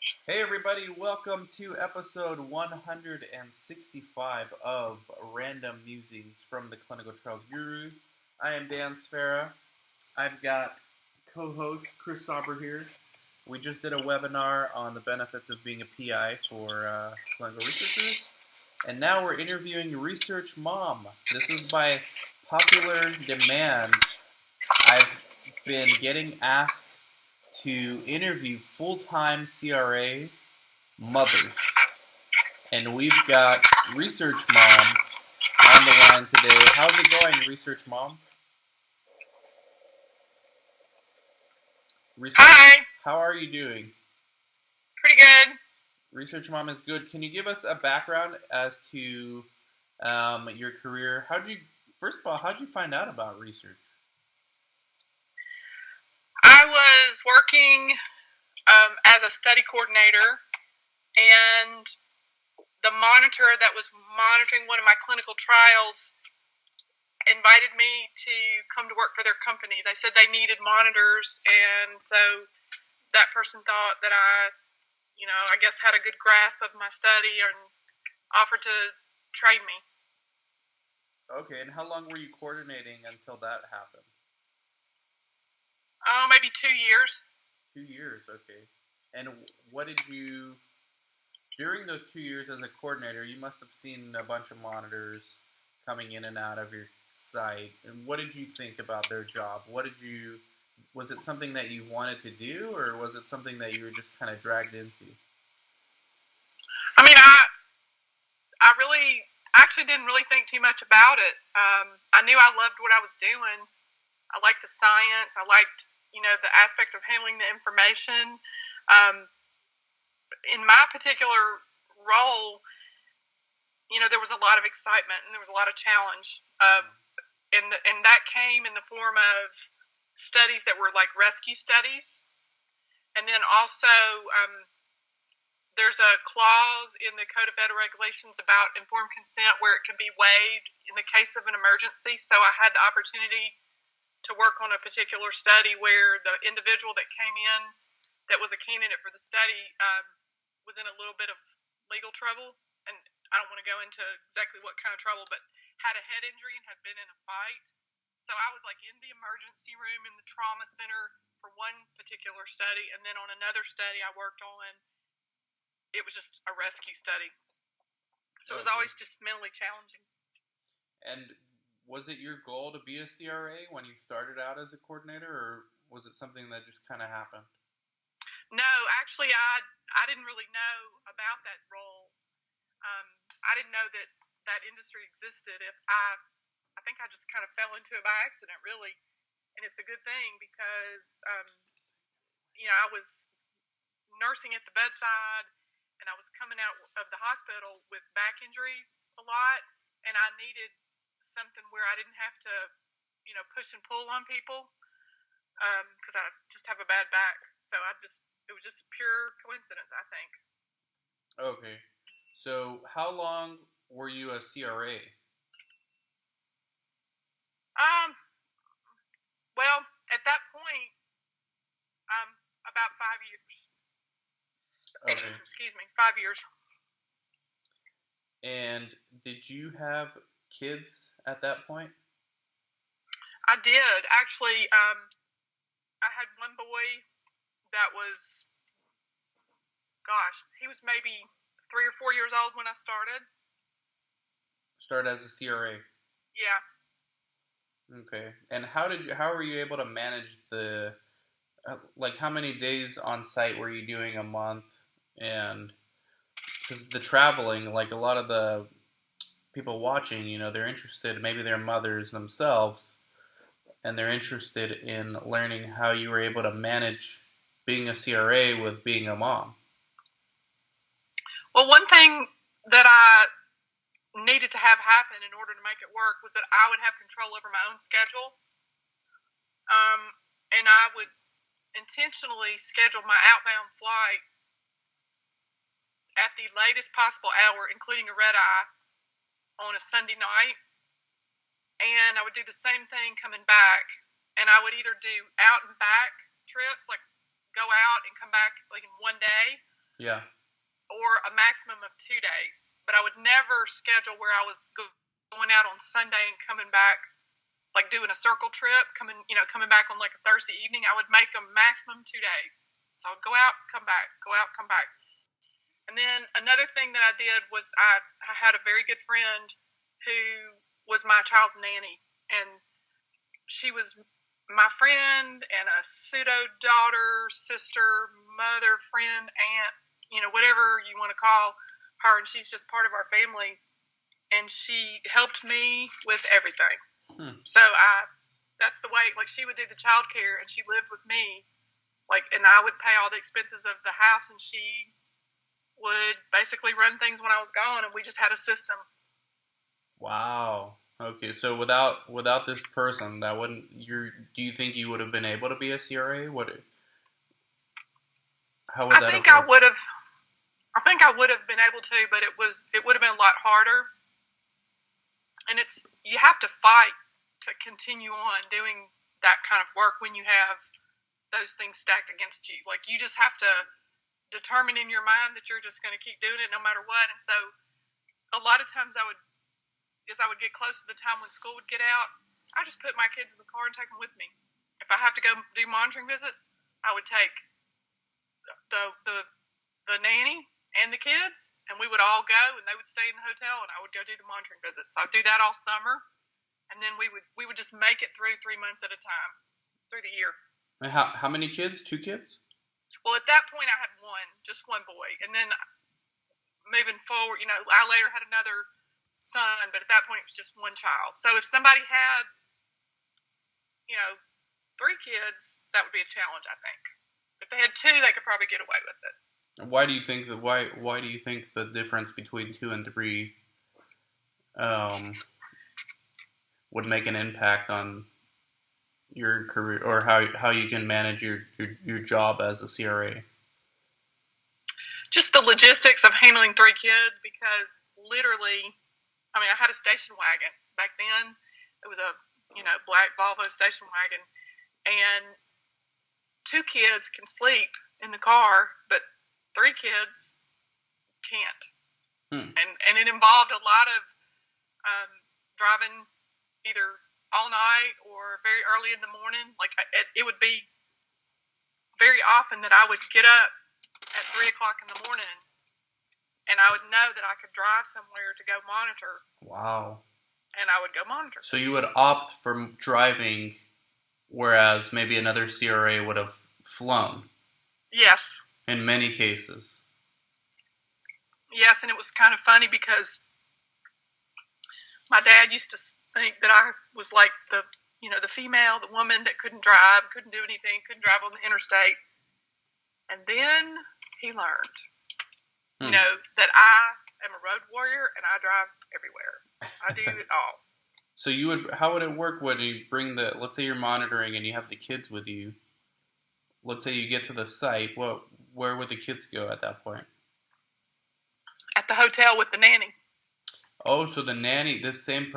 Hey everybody, welcome to episode 165 of Random Musings from the Clinical Trials Guru. I am Dan Sfera. I've got co-host Chris Sauber here. We just did a webinar on the benefits of being a PI for clinical researchers, and now we're interviewing Research Mom. This is by popular demand. I've been getting asked to interview full-time CRA mothers. And we've got Research Mom on the line today. How's it going, Research Mom? Research, Hi. how are you doing? Pretty good. Research Mom is good. Can you give us a background as to your career? First of all, how'd you find out about research? I was working as a study coordinator, and the monitor that was monitoring one of my clinical trials invited me to come to work for their company. They said they needed monitors, and so that person thought that I guess had a good grasp of my study and offered to train me. Okay, and how long were you coordinating until that happened? Maybe 2 years. 2 years, okay. And during those 2 years as a coordinator, you must have seen a bunch of monitors coming in and out of your site. And what did you think about their job? Was it something that you wanted to do, or was it something that you were just kind of dragged into? I mean, I really actually didn't really think too much about it. I knew I loved what I was doing. I liked the science. I liked, the aspect of handling the information. In my particular role, there was a lot of excitement and there was a lot of challenge. And that came in the form of studies that were like rescue studies. And then also, there's a clause in the Code of Federal Regulations about informed consent where it can be waived in the case of an emergency. So I had the opportunity to work on a particular study where the individual that came in that was a candidate for the study was in a little bit of legal trouble. And I don't want to go into exactly what kind of trouble, but had a head injury and had been in a fight. So I was like in the emergency room in the trauma center for one particular study. And then on another study I worked on, it was just a rescue study. So it was always just mentally challenging. And was it your goal to be a CRA when you started out as a coordinator, or was it something that just kind of happened? No, actually, I didn't really know about that role. I didn't know that industry existed. I think I just kind of fell into it by accident, really. And it's a good thing because, I was nursing at the bedside, and I was coming out of the hospital with back injuries a lot, and I needed something where I didn't have to, push and pull on people because I just have a bad back. So it was just pure coincidence, I think. Okay. So how long were you a CRA? Well, at that point, about 5 years. Okay. Excuse me, 5 years. And did you have kids at that point? I did. Actually, I had one boy that was, he was maybe 3 or 4 years old when I started. Started as a CRA? Yeah. Okay. And how were you able to manage how many days on site were you doing a month? And because the traveling, like a lot of the people watching, they're interested, maybe they're mothers themselves, and they're interested in learning how you were able to manage being a CRA with being a mom. Well, one thing that I needed to have happen in order to make it work was that I would have control over my own schedule. And I would intentionally schedule my outbound flight at the latest possible hour, including a red eye, on a Sunday night. And I would do the same thing coming back. And I would either do out and back trips, like go out and come back like in one day, Yeah. or a maximum of 2 days. But I would never schedule where I was going out on Sunday and coming back, like doing a circle trip, coming back on like a Thursday evening. I would make a maximum 2 days. So I would go out, come back, go out, come back. And then another thing that I did was I had a very good friend who was my child's nanny, and she was my friend and a pseudo daughter, sister, mother, friend, aunt, whatever you want to call her, and she's just part of our family, and she helped me with everything. So that's the way, like, she would do the childcare, and she lived with me, like, and I would pay all the expenses of the house, and she would basically run things when I was gone, and we just had a system. Wow. Okay, so without this person, that wouldn't do you think you would have been able to be a CRA? How would that have worked? I think I would have been able to, but it would have been a lot harder. And you have to fight to continue on doing that kind of work when you have those things stacked against you. Like, you just have to determine in your mind that you're just going to keep doing it no matter what. And so a lot of times as I would get close to the time when school would get out, I just put my kids in the car and take them with me. If I have to go do monitoring visits, I would take the nanny and the kids, and we would all go, and they would stay in the hotel, and I would go do the monitoring visits. So I'd do that all summer, and then we would just make it through 3 months at a time through the year. How many kids? 2 kids? Well, at that point, I had just one boy, and then moving forward, I later had another son, but at that point, it was just one child. So if somebody had, 3 kids, that would be a challenge, I think. If they had 2, they could probably get away with it. Why do you think the difference between 2 and 3 would make an impact on your career, or how you can manage your job as a CRA? Just the logistics of handling 3 kids, because literally, I had a station wagon back then. It was a black Volvo station wagon, and 2 kids can sleep in the car, but 3 kids can't. And it involved a lot of driving either all night or very early in the morning. Like, it would be very often that I would get up at 3 o'clock in the morning, and I would know that I could drive somewhere to go monitor. Wow. And I would go monitor. So you would opt for driving, whereas maybe another CRA would have flown? Yes. In many cases. Yes, and it was kind of funny because my dad used to think that I was like the female, the woman that couldn't drive, couldn't do anything, couldn't drive on the interstate. And then he learned, that I am a road warrior and I drive everywhere. I do it all. So how would it work when you bring let's say you're monitoring and you have the kids with you? Let's say you get to the site, where would the kids go at that point? At the hotel with the nanny. Oh, so the nanny, the same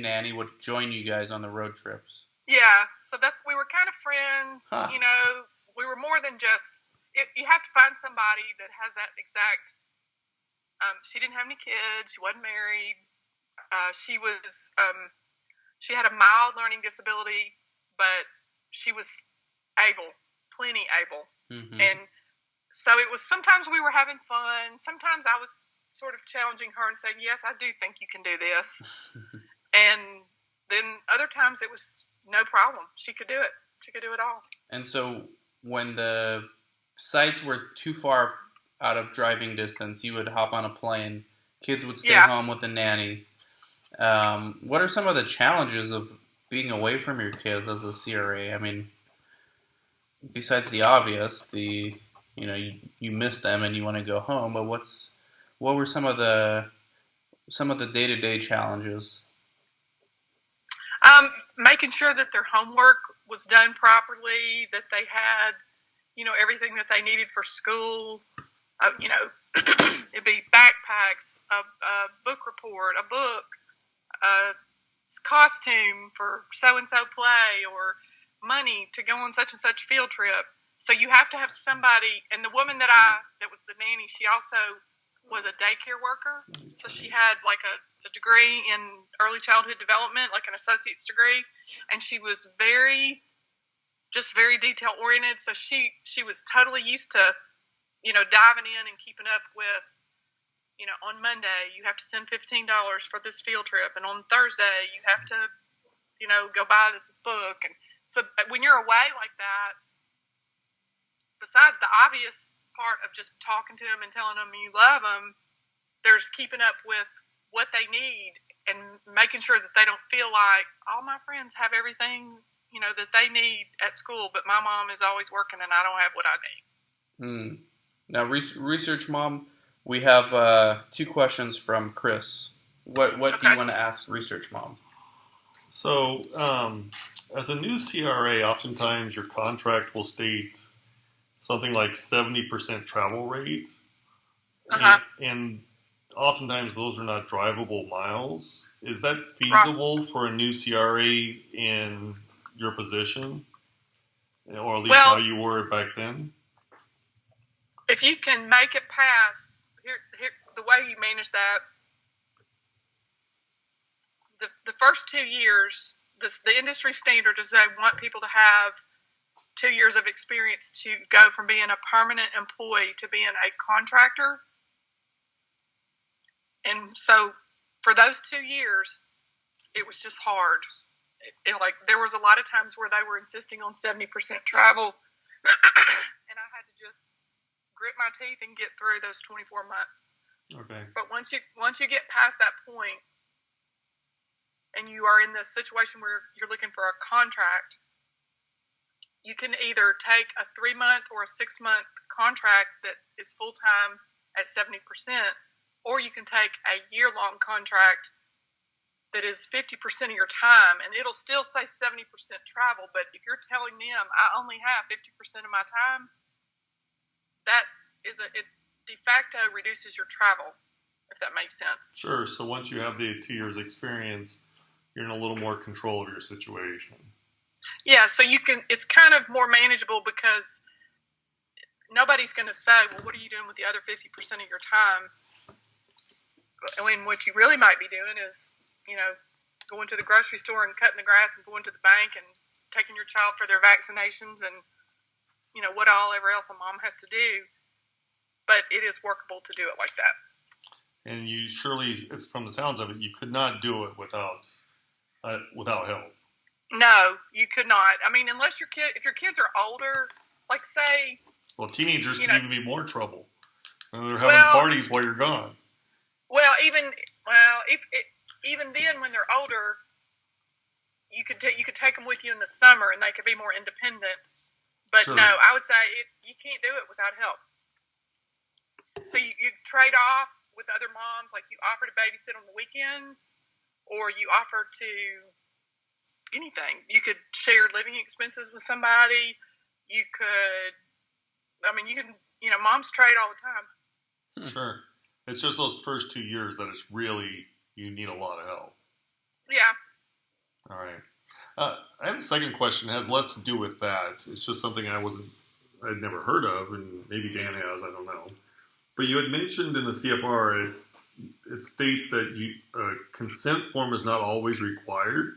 nanny would join you guys on the road trips. Yeah, so we were kind of friends, Huh. We were more than just, you have to find somebody that has that exact, she didn't have any kids, she wasn't married, she had a mild learning disability, but she was plenty able. Mm-hmm. And so it was, sometimes we were having fun. Sometimes I was sort of challenging her and saying, yes, I do think you can do this. And then other times it was no problem. She could do it. She could do it all. And so when the sites were too far out of driving distance, you would hop on a plane. Kids would stay home with the nanny. What are some of the challenges of being away from your kids as a CRA? Besides the obvious, you miss them and you want to go home, but what were some of the day-to-day challenges? Making sure that their homework was done properly, that they had, everything that they needed for school. It'd be backpacks, a book report, a book, a costume for so-and-so play, or money to go on such and such field trip. So you have to have somebody, and the woman that was the nanny, she also was a daycare worker. So she had like a degree in early childhood development, like an associate's degree, and she was very detail oriented. So she was totally used to, diving in and keeping up with, on Monday you have to send $15 for this field trip, and on Thursday you have to, go buy this book. And so when you're away like that, besides the obvious part of just talking to them and telling them you love them, there's keeping up with what they need and making sure that they don't feel like all my friends have everything, that they need at school, but my mom is always working and I don't have what I need. Now, Research Mom, we have 2 questions from Chris. What do you want to ask Research Mom? So, as a new CRA, oftentimes your contract will state something like 70% travel rate. And oftentimes those are not drivable miles. Is that feasible for a new CRA in your position? Or at least how you were back then? If you can make it past, here the way you manage that, the first 2 years, the industry standard is they want people to have 2 years of experience to go from being a permanent employee to being a contractor. And so for those 2 years, it was just hard. There was a lot of times where they were insisting on 70% travel, and I had to just grit my teeth and get through those 24 months. Okay. But once you get past that point, and you are in this situation where you're looking for a contract, you can either take a 3-month or a 6-month contract that is full-time at 70%, or you can take a year-long contract that is 50% of your time, and it'll still say 70% travel, but if you're telling them, I only have 50% of my time, that is it de facto reduces your travel, if that makes sense. Sure, so once you have the 2 years experience, you're in a little more control of your situation. Yeah, so it's kind of more manageable because nobody's going to say, well, what are you doing with the other 50% of your time? I mean, what you really might be doing is, going to the grocery store and cutting the grass and going to the bank and taking your child for their vaccinations and, whatever else a mom has to do. But it is workable to do it like that. And you surely, it's from the sounds of it, you could not do it without help. No, you could not. I mean, unless if your kids are older, like say... Well, teenagers can even be more trouble. They're having parties while you're gone. Well, even then, when they're older, you could take them with you in the summer, and they could be more independent. But sure. No, I would say you can't do it without help. So you trade off with other moms, like you offer to babysit on the weekends, or you offer to anything. You could share living expenses with somebody. You could, moms trade all the time. Sure. It's just those first 2 years that it's really, you need a lot of help. Yeah. All right. I have a second question. It has less to do with that. It's just something I'd never heard of, and maybe Dan has, I don't know. But you had mentioned in the CFR, it states that consent form is not always required.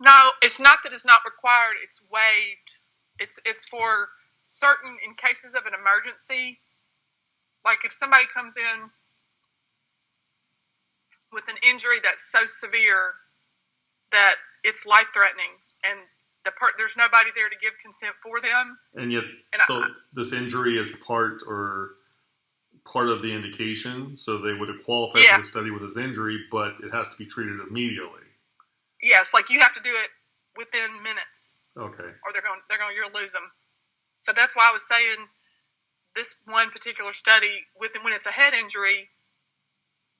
No, it's not that it's not required. It's waived. It's for certain, in cases of an emergency. Like if somebody comes in with an injury that's so severe that it's life-threatening, and there's nobody there to give consent for them. And yet, this injury is part of the indication, so they would have qualified for the study with this injury, but it has to be treated immediately. Yes, like you have to do it within minutes. Okay. Or you'll lose them. So that's why I was saying this one particular study, when it's a head injury,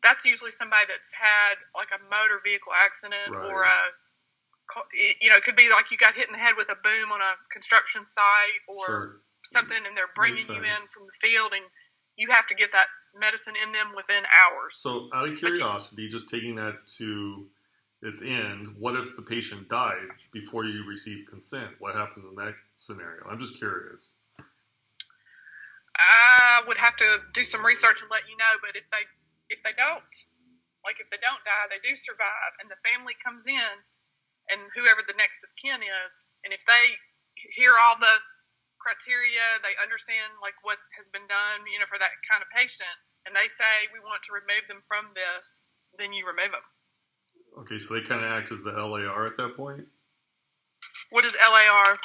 that's usually somebody that's had like a motor vehicle accident, right. Or it could be like you got hit in the head with a boom on a construction site or sure. Something, and they're bringing you in from the field, and you have to get that medicine in them within hours. So out of curiosity, just taking that to its end. What if the patient died before you received consent? What happens in that scenario? I'm just curious. I would have to do some research and let you know. But if they don't, like if they don't die, they do survive, and the family comes in, and whoever the next of kin is, and if they hear all the criteria, they understand like what has been done, for that kind of patient, and they say we want to remove them from this, then you remove them. Okay, so they kind of act as the LAR at that point? What is LAR?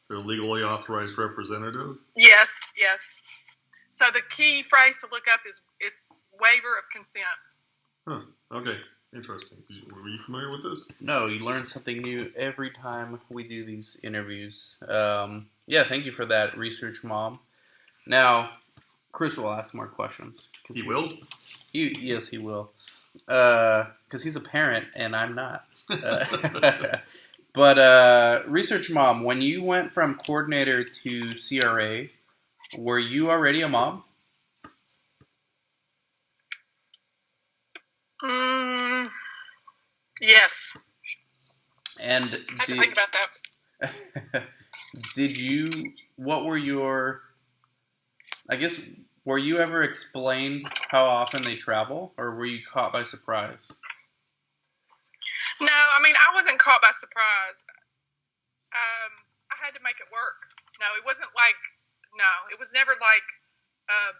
They're legally authorized representative? Yes. So the key phrase to look up is it's waiver of consent. Huh, okay. Interesting. Were you familiar with this? No, you learn something new every time we do these interviews. Yeah, thank you for that research, Mom. Now, Chris will ask more questions. He will? Yes, he will. Because he's a parent and I'm not. But Research Mom, when you went from coordinator to CRA, were you already a mom? Yes. And I had to think about that. What were your, were you ever explained how often they travel, or were you caught by surprise? No, I wasn't caught by surprise. I had to make it work. It was never like, I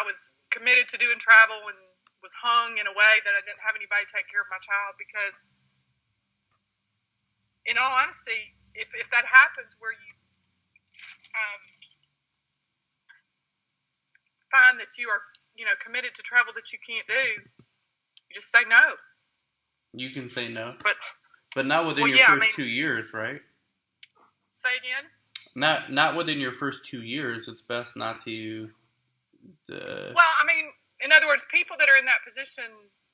was committed to doing travel and was hung in a way that I didn't have anybody take care of my child, because in all honesty, if that happens where you find that you are, committed to travel that you can't do, you just say no. You can say no. But not within your first 2 years, right? Say again? Not within your first 2 years. It's best not to... Well, in other words, people that are in that position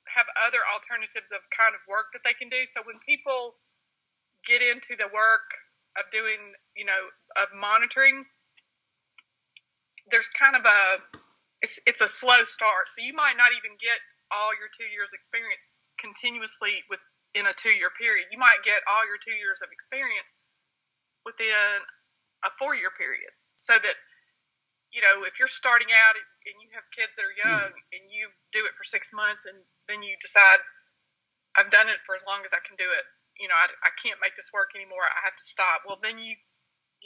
have other alternatives of kind of work that they can do. So when people get into the work of doing, of monitoring, there's kind of it's a slow start. So you might not even get all your 2 years experience continuously within a 2 year period. You might get all your 2 years of experience within a 4 year period. So that, if you're starting out and you have kids that are young and you do it for 6 months and then you decide, I've done it for as long as I can do it. I can't make this work anymore. I have to stop. Well, then you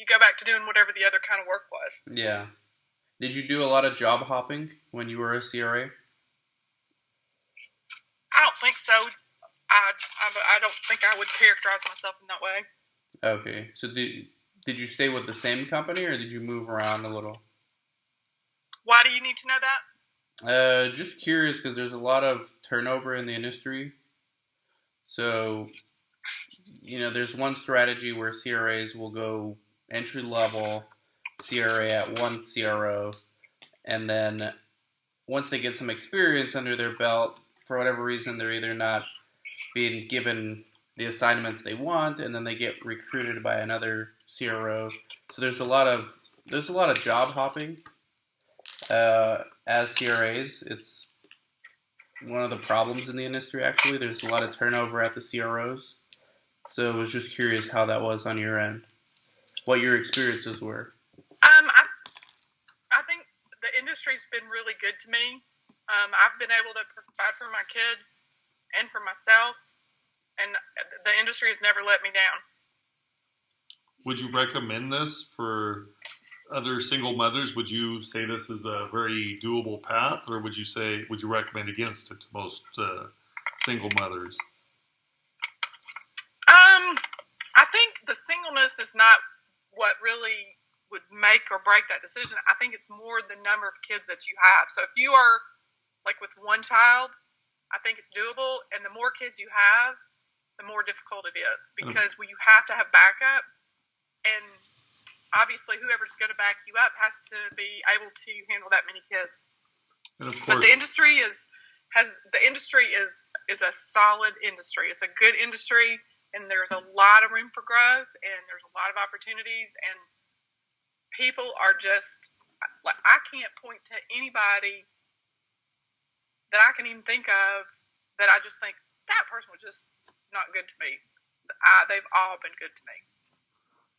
go back to doing whatever the other kind of work was. Yeah. Did you do a lot of job hopping when you were a CRA? I don't think so. I don't think I would characterize myself in that way. Okay. So did you stay with the same company, or did you move around a little? Why do you need to know that? Just curious, because there's a lot of turnover in the industry. So, there's one strategy where CRAs will go entry-level CRA at one CRO, and then once they get some experience under their belt, for whatever reason, they're either not being given the assignments they want, and then they get recruited by another CRO. So there's a lot of job hopping. As CRAs, it's one of the problems in the industry, actually. There's a lot of turnover at the CROs. So I was just curious how that was on your end. What your experiences were. I think the industry's been really good to me. I've been able to provide for my kids and for myself, and the industry has never let me down. Would you recommend this for other single mothers? Would you say this is a very doable path, or would you recommend against it to most single mothers? I think the singleness is not what really would make or break that decision. I think it's more the number of kids that you have. So if you are like with one child, I think it's doable, and the more kids you have, the more difficult it is, because you have to have backup, and obviously whoever's going to back you up has to be able to handle that many kids. And of course, but the industry is a solid industry. It's a good industry, and there's a lot of room for growth, and there's a lot of opportunities, and people are just, I can't point to anybody that I can even think of that I just think that person was just not good to me. They've all been good to me.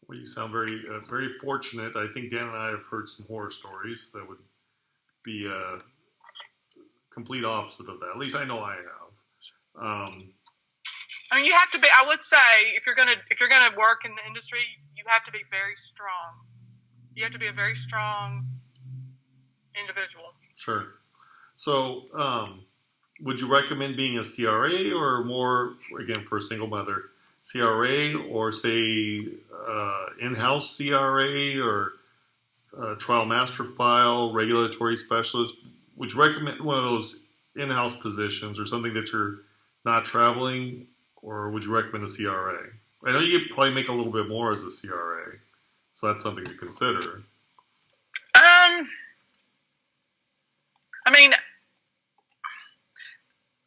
Well, you sound very fortunate. I think Dan and I have heard some horror stories that would be a complete opposite of that. At least I know I have. I mean, you have to be. I would say if you're gonna work in the industry, you have to be very strong. You have to be a very strong individual. Sure. So, would you recommend being a CRA or more, again, for a single mother, CRA or say in-house CRA or trial master file, regulatory specialist? Would you recommend one of those in-house positions or something that you're not traveling, or would you recommend a CRA? I know you could probably make a little bit more as a CRA, so that's something to consider. I mean,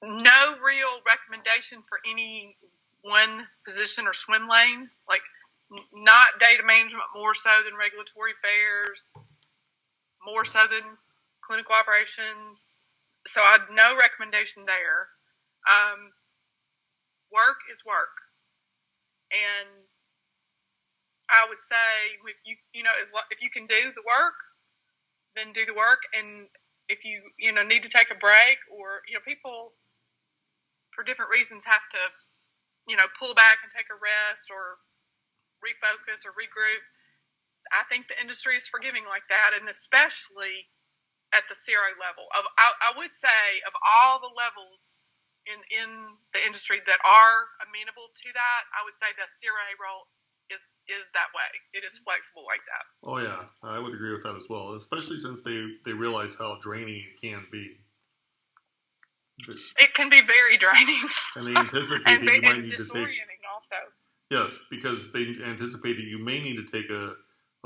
no real recommendation for any one position or swim lane. Like, not data management more so than regulatory affairs, more so than clinical operations. So I had no recommendation there. Work is work. And I would say if you can do the work, then do the work. And if you need to take a break, or people for different reasons have to pull back and take a rest or refocus or regroup, I think the industry is forgiving like that, and especially at the CRA level. I would say of all the levels in the industry that are amenable to that, I would say the CRA role is that way. It is flexible like that. Oh yeah, I would agree with that as well, especially since they realize how draining it can be. It can be very draining. And they anticipate that you might need to take... disorienting also. Yes, because they anticipate that you may need to take a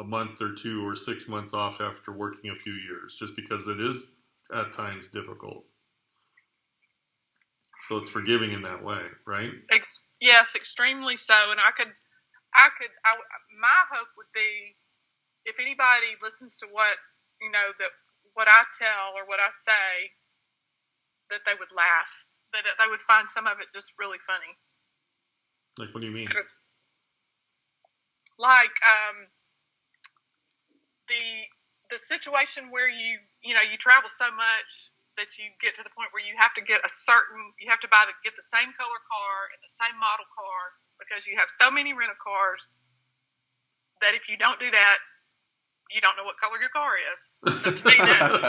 month or 2 or 6 months off after working a few years, just because it is at times difficult. So it's forgiving in that way, right? Yes, extremely so. And my hope would be, if anybody listens to what I tell or what I say, that they would laugh, that they would find some of it just really funny. Like, what do you mean? Like the situation where you travel so much that you get to the point where you have to get the same color car and the same model car because you have so many rental cars that if you don't do that, you don't know what color your car is. So to me, that's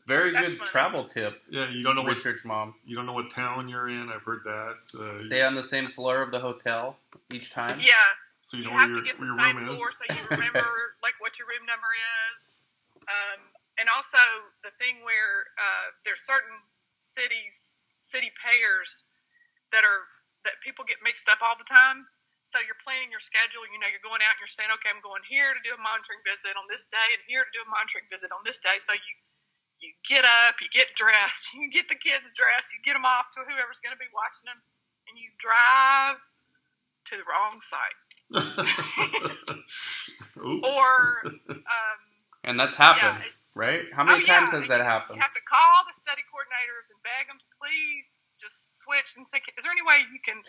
very good funny. Travel tip. Yeah, you don't know research, Mom. You don't know what town you're in. I've heard that. Stay on the same floor of the hotel each time. Yeah. So you know have where to get the your same room floor is. so you remember like what your room number is. And also the thing where there's certain city pairs that people get mixed up all the time. So you're planning your schedule. You're going out and you're saying, okay, I'm going here to do a monitoring visit on this day and here to do a monitoring visit on this day. So you get up, you get dressed, you get the kids dressed, you get them off to whoever's going to be watching them, and you drive to the wrong site. Or and that's happened, right? How many times has that happened? You have to call the study coordinators and beg them to please just switch and say, is there any way you can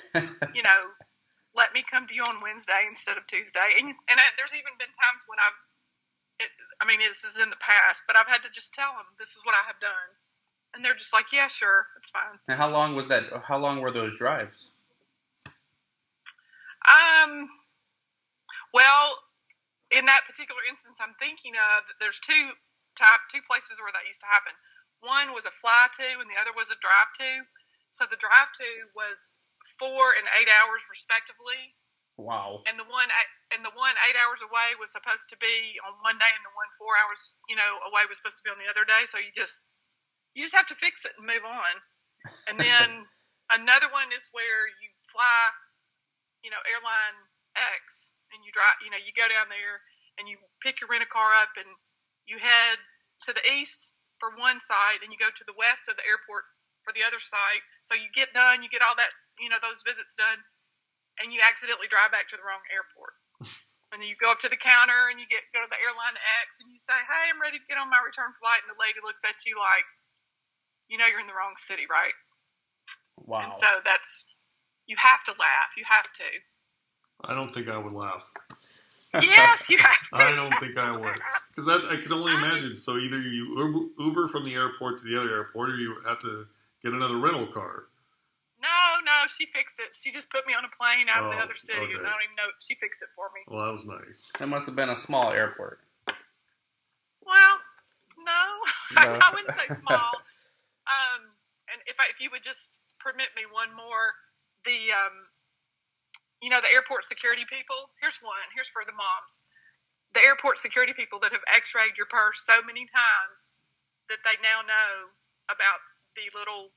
let me come to you on Wednesday instead of Tuesday? And there's even been times when this is in the past, but I've had to just tell them this is what I have done, and they're just like, yeah, sure, it's fine. And how long was that? How long were those drives? Well, in that particular instance I'm thinking of, there's two places where that used to happen. One was a fly to, and the other was a drive to. So the drive to was 4 and 8 hours respectively. Wow. And the one 8 hours away was supposed to be on one day, and the one 4 hours, away was supposed to be on the other day. So you just have to fix it and move on. And then another one is where you fly, airline X, and you drive, you go down there and you pick your rent-a-car up and you head to the east for one site and you go to the west of the airport for the other site. So you get done, you get all that, those visits done, and you accidentally drive back to the wrong airport. And then you go up to the counter and you go to the airline X and you say, hey, I'm ready to get on my return flight. And the lady looks at you like, you know you're in the wrong city, right? Wow. And so you have to laugh. You have to. I don't think I would laugh. Yes, you have to. I don't think I would. Because I can only imagine. So either you Uber from the airport to the other airport, or you have to get another rental car. No, she fixed it. She just put me on a plane out of the other city, okay. and I don't even know. She fixed it for me. Well, that was nice. It must have been a small airport. Well, no. I wouldn't say small. And if you would just permit me one more, the airport security people. Here's one. Here's for the moms. The airport security people that have X-rayed your purse so many times that they now know about the little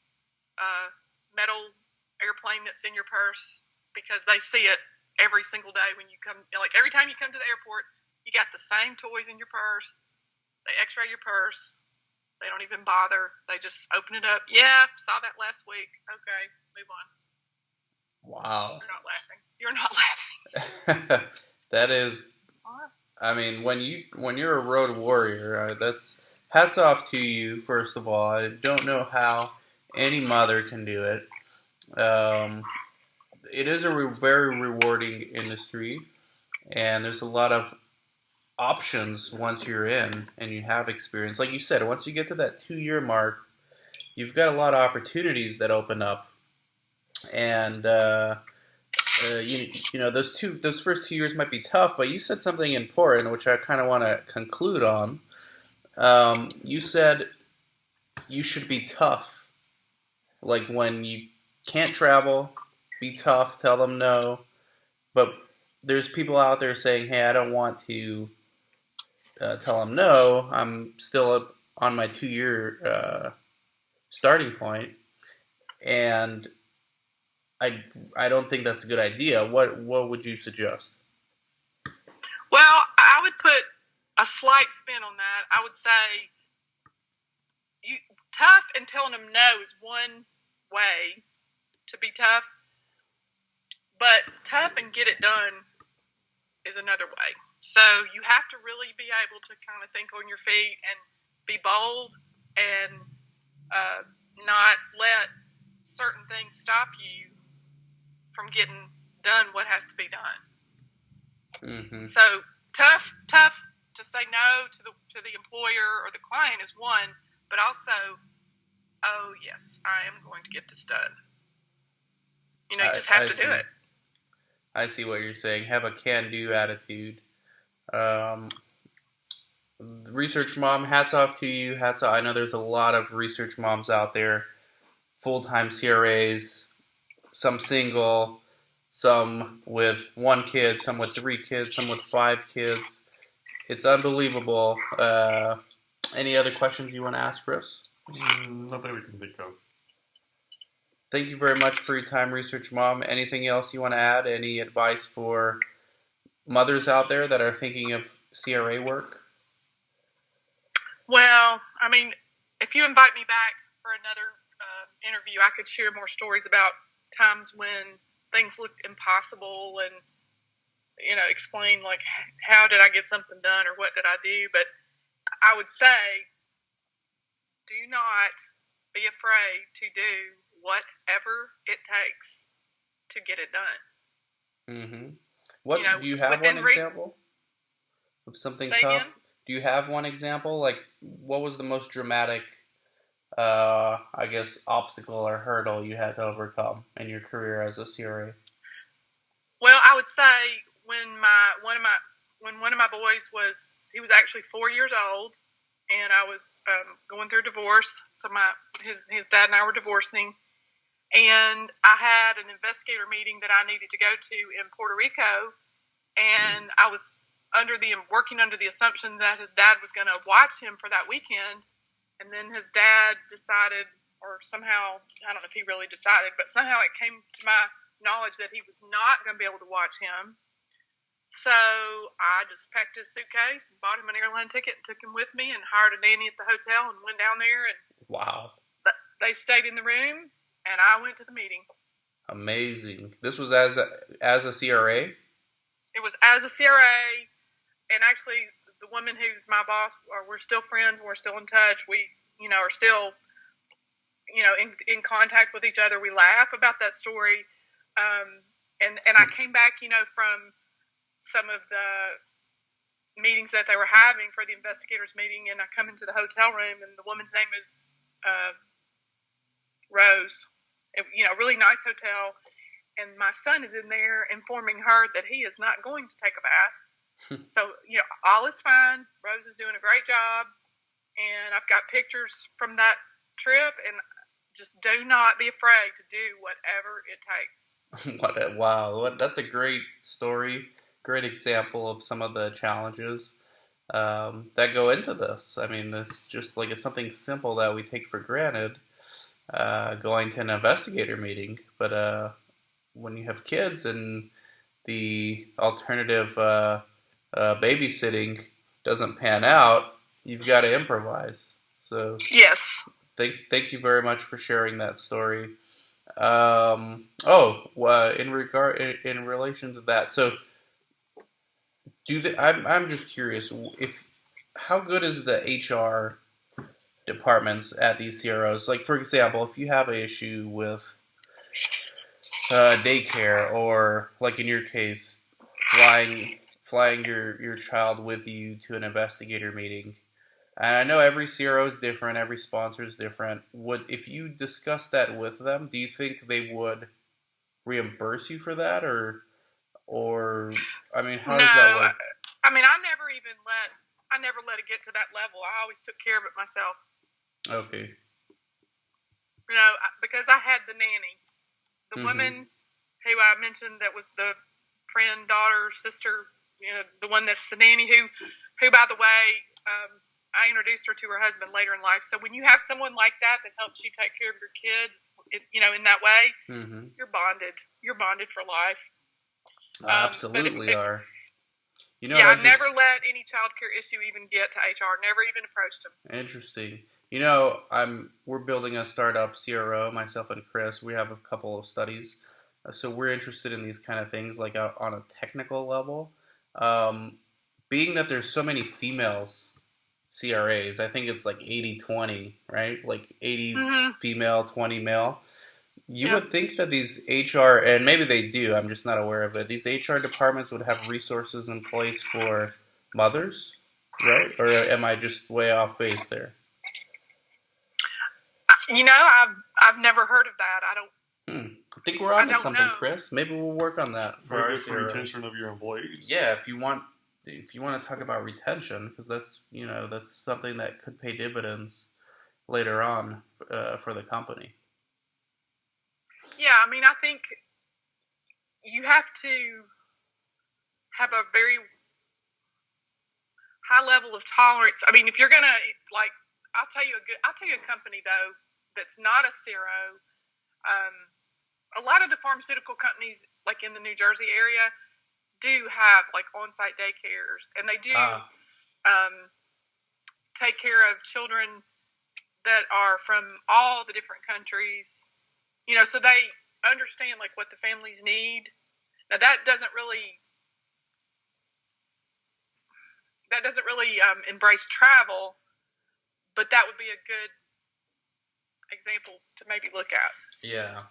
metal airplane that's in your purse because they see it every single day when you come. Like every time you come to the airport, you got the same toys in your purse. They X-ray your purse. They don't even bother. They just open it up. Yeah, saw that last week. Okay, move on. Wow. You're not laughing. That is, I mean, when you're a road warrior, that's hats off to you. First of all, I don't know how any mother can do it. It is a very rewarding industry, and there's a lot of options once you're in and you have experience. Like you said, once you get to that 2-year mark, you've got a lot of opportunities that open up, and those first 2 years might be tough. But you said something important, which I kind of want to conclude on. You said you should be tough. Like when you can't travel, be tough, tell them no. But there's people out there saying, hey, I don't want to tell them no. I'm still on my 2-year starting point, and I don't think that's a good idea. What would you suggest? Well, I would put a slight spin on that. I would say tough and telling them no is one way to be tough, but tough and get it done is another way. So you have to really be able to kind of think on your feet and be bold and not let certain things stop you from getting done what has to be done. Mm-hmm. So tough to say no to the employer or the client is one, but also, oh yes, I am going to get this done. You just have to do it. I see what you're saying. Have a can-do attitude. Research mom, hats off to you. Hats off. I know there's a lot of research moms out there, full-time CRAs, some single, some with 1 kid, some with 3 kids, some with 5 kids. It's unbelievable. Any other questions you want to ask, Chris? Nothing we can think of. Thank you very much for your time, Research Mom. Anything else you want to add? Any advice for mothers out there that are thinking of CRA work? Well, I mean, if you invite me back for another interview, I could share more stories about times when things looked impossible and, explain, like, how did I get something done or what did I do? But I would say, do not be afraid to do whatever it takes to get it done. Mm-hmm. Do you have one example of something tough? Again? Do you have one example? Like, what was the most dramatic, obstacle or hurdle you had to overcome in your career as a CRA? Well, I would say when one of my boys was actually 4 years old, and I was going through a divorce. So his dad and I were divorcing, and I had an investigator meeting that I needed to go to in Puerto Rico, and I was working under the assumption that his dad was going to watch him for that weekend, and then his dad decided, or somehow, I don't know if he really decided, but somehow it came to my knowledge that he was not going to be able to watch him. So I just packed his suitcase and bought him an airline ticket and took him with me and hired a nanny at the hotel and went down there, and wow, they stayed in the room and I went to the meeting. Amazing. This was as a CRA? It was as a CRA, and actually the woman who's my boss, we're still friends and we're still in touch. We, are still in contact with each other. We laugh about that story. And I came back, from some of the meetings that they were having for the investigators meeting, and I come into the hotel room, and the woman's name is Rose. Really nice hotel. And my son is in there informing her that he is not going to take a bath. So, all is fine. Rose is doing a great job. And I've got pictures from that trip, and just do not be afraid to do whatever it takes. Wow, that's a great story, great example of some of the challenges that go into this. I mean, it's just like it's something simple that we take for granted, going to an investigator meeting. But when you have kids and the alternative babysitting doesn't pan out, you've got to improvise. So yes. Thank you very much for sharing that story. In relation to that, so I'm just curious how good is the HR departments at these CROs? Like, for example, if you have an issue with daycare, or like in your case, flying your child with you to an investigator meeting. And I know every CRO is different, every sponsor is different. If you discuss that with them, do you think they would reimburse you for that, or I mean, how does that work? I mean, I never let it get to that level. I always took care of it myself. Okay. Because I had the nanny, the woman who I mentioned that was the friend, daughter, sister, the one that's the nanny who by the way, I introduced her to her husband later in life. So when you have someone like that helps you take care of your kids, in that way, you're bonded. You're bonded for life. Absolutely are. I never let any child care issue even get to HR. Never even approached them. Interesting. We're building a startup CRO, myself and Chris. We have a couple of studies. So we're interested in these kind of things, like on a technical level. Being that there's so many females CRAs, I think it's like 80-20, right? Like 80 female, 20 male. You would think that these HR, and maybe they do, I'm just not aware of it, these HR departments would have resources in place for mothers, right? Or am I just way off base there? I've never heard of that. I don't. I think we're on to something, Chris. Maybe we'll work on that for our retention of your employees. Yeah, if you want to talk about retention, because that's something that could pay dividends later on for the company. Yeah, I mean, I think you have to have a very high level of tolerance. I mean, if you're gonna I'll tell you a company though that's not a CRO. A lot of the pharmaceutical companies, like in the New Jersey area, do have like on-site daycares, and they do take care of children that are from all the different countries. So they understand like what the families need. Now that doesn't really embrace travel, but that would be a good example to maybe look at. Yeah,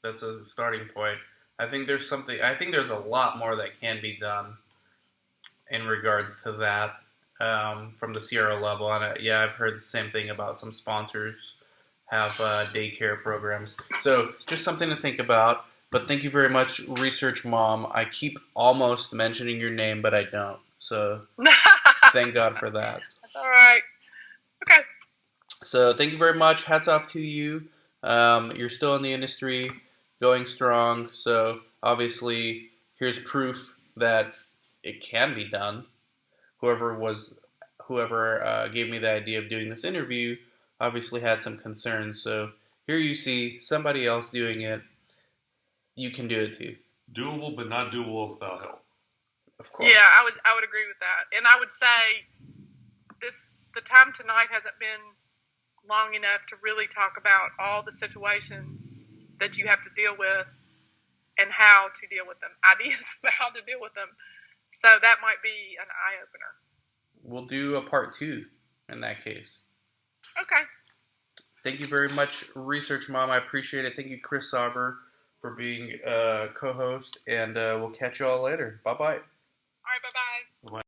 that's a starting point. I think there's a lot more that can be done in regards to that from the CRO level. And I've heard the same thing about some sponsors have daycare programs. So just something to think about. But thank you very much, Research Mom. I keep almost mentioning your name, but I don't. So thank God for that. That's all right. Okay. So thank you very much. Hats off to you. You're still in the industry, going strong. So obviously, here's proof that it can be done. Whoever gave me the idea of doing this interview obviously had some concerns. So here you see somebody else doing it. You can do it too. Doable, but not doable without help. Of course. Yeah, I would agree with that. And I would say the time tonight hasn't been long enough to really talk about all the situations that you have to deal with and how to deal with them. Ideas about how to deal with them. So that might be an eye-opener. We'll do a part 2 in that case. Okay. Thank you very much, Research Mom. I appreciate it. Thank you, Chris Sauber, for being co-host, and we'll catch you all later. Bye-bye. All right, bye-bye. Bye.